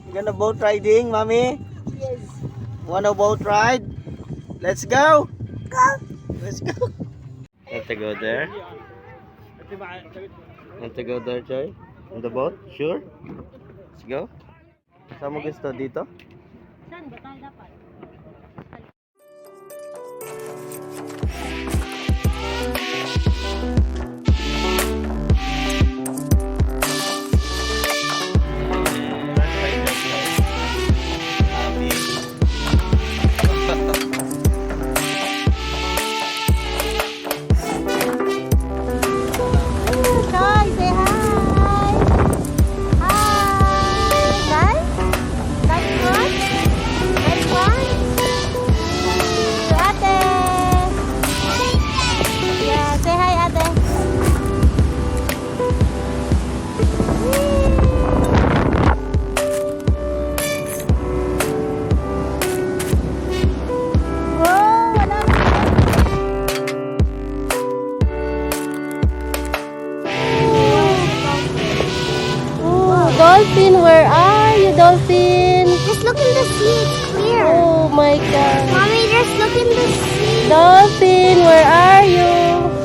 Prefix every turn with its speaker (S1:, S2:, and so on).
S1: You gonna boat riding, mommy?
S2: Yes.
S1: Wanna boat ride? Let's go.
S2: Go.
S1: Let's go. Want to go there? Want to go there, Choi? On the boat? Sure? Let's go. Saan mo gusto? Dito?
S2: Saan ba tayo dapat?
S3: Dolphin, where are you, Dolphin?
S2: Just look in the sea, it's clear.
S3: Oh my God.
S2: Mommy, just look in the sea.
S3: Dolphin, where are you?